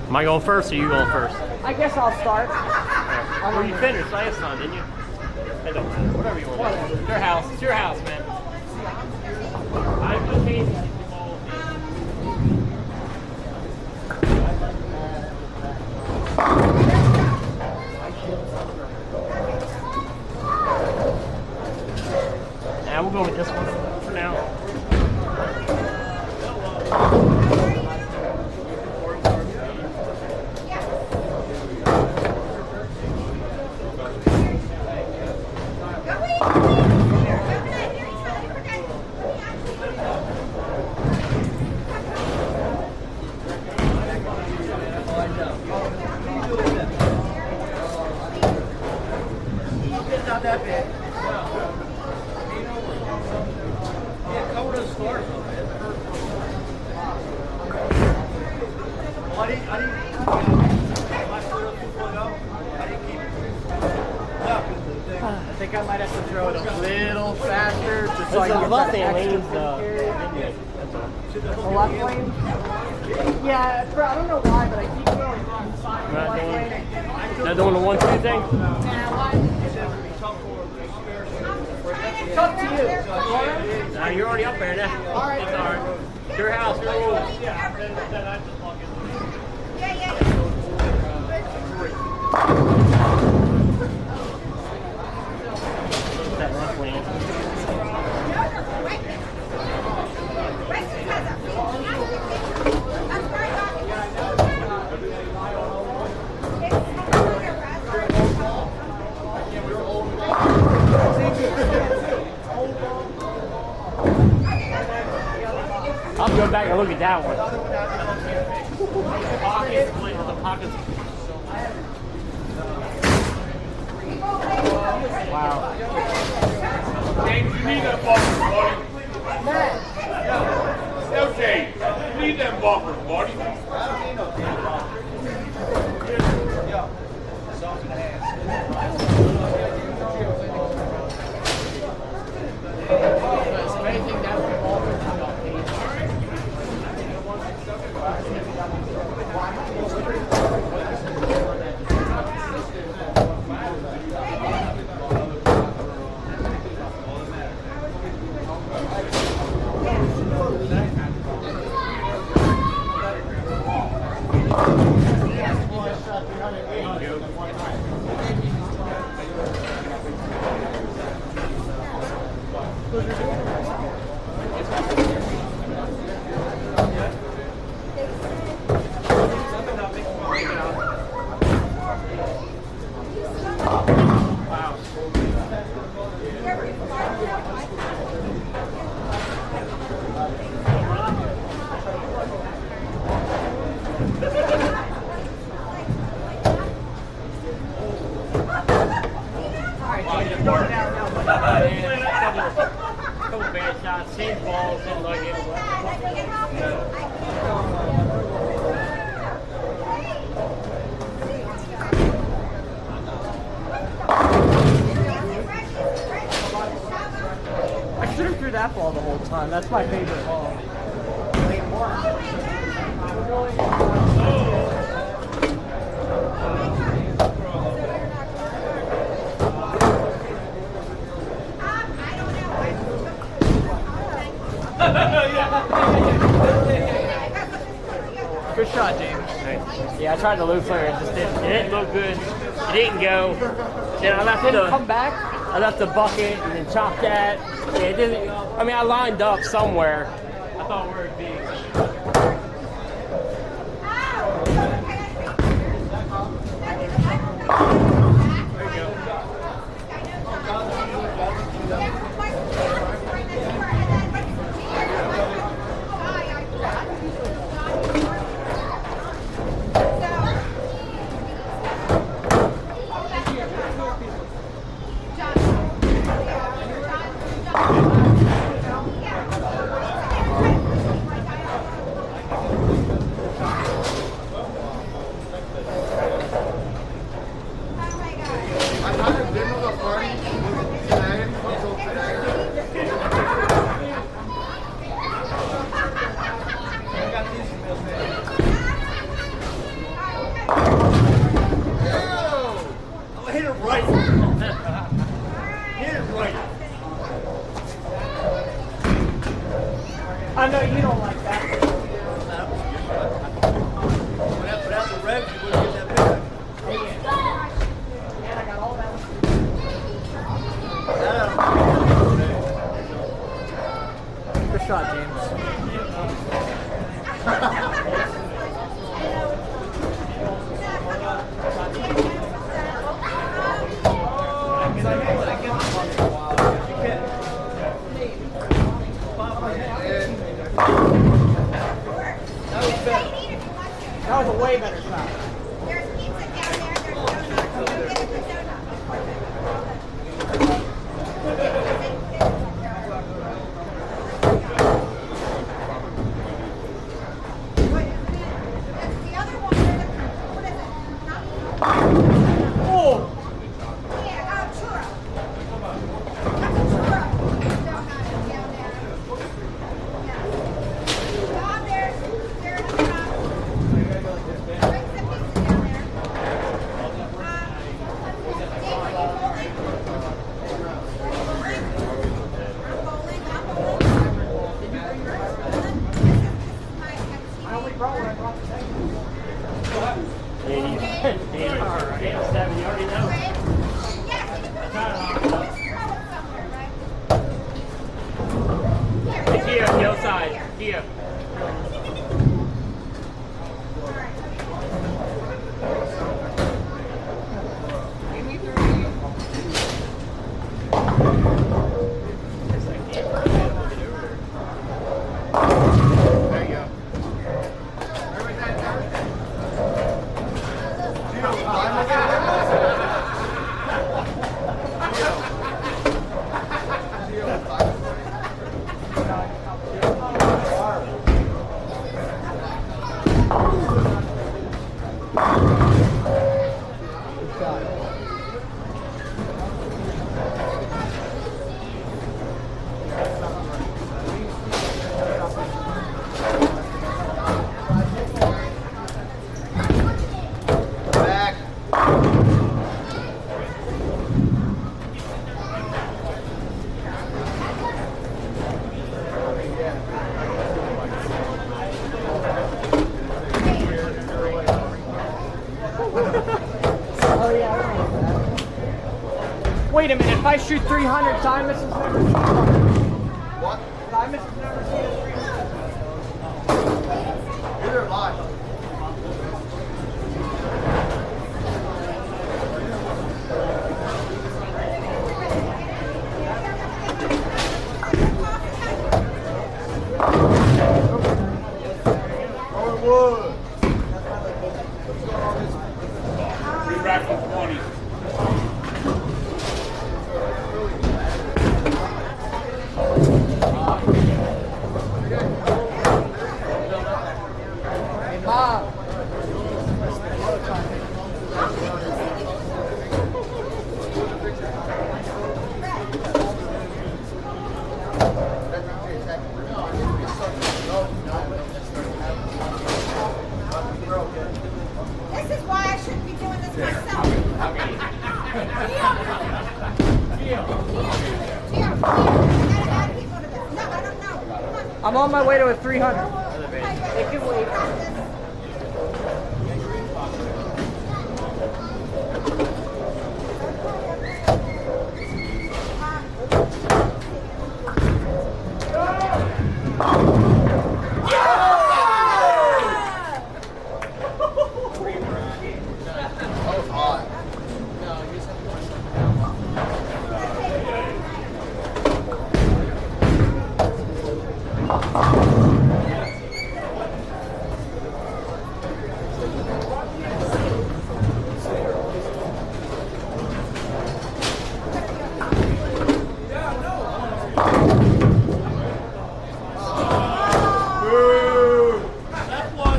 Am I going first or you going first? I guess I'll start. Well, you finished last time, didn't you? It don't matter. Whatever you want. It's your house. It's your house, man. I'm going to change the ball. Now we'll go with this one for now. Not that bad. I think I might have to throw it a little faster just so I can get left that hand extra lanes, The left lane? Yeah, I don't know why, but I keep going inside the left lane. Not doing the 1-2 thing? It's up to you. Nah, you're already up there now. All right. It's all right. Your house, your rules. That left lane. I'll go back and look at that one. The pockets. Wow. James, you need that buffer, buddy. No, James, you need that buffer, buddy. Couple bad shots, same balls, didn't like it. I should have threw that ball the whole time. That's my favorite ball. Good shot, James. Yeah, I tried the loop flare, it just didn't look good. It didn't go. Then I left Didn't come back? I left the bucket and then chopped that. Yeah, it didn't. I mean, I lined up somewhere. I thought where it'd be. Oh, hit it right. Hit it right. I know you don't like that. Without the revs, you wouldn't get that back. And I got all that. Good shot, James. That was a way better shot. There's pizza down there. There's donuts. Go get it for donuts. The other one, what is it? Oh! Yeah, churro. That's a churro. Donut down there. Yeah. Bob, there's I only brought what I brought today. Seven, you already know. It's here on the outside. Here. Oh yeah, I remember that. Wait a minute, if I shoot 300, Tymus has never seen 300. What? Tymus has never seen a 300. Neither have I. Wood. Three back from 20. Hey, Bob. This is why I shouldn't be doing this myself. Here. I gotta add people to this. No, I don't know. Come on. I'm on my way to a 300. It can wait.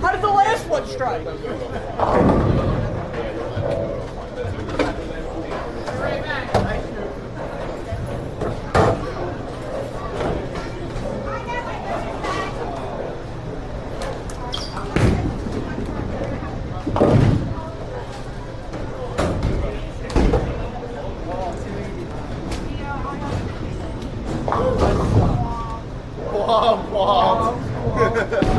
How did the last one strike? Womp womp.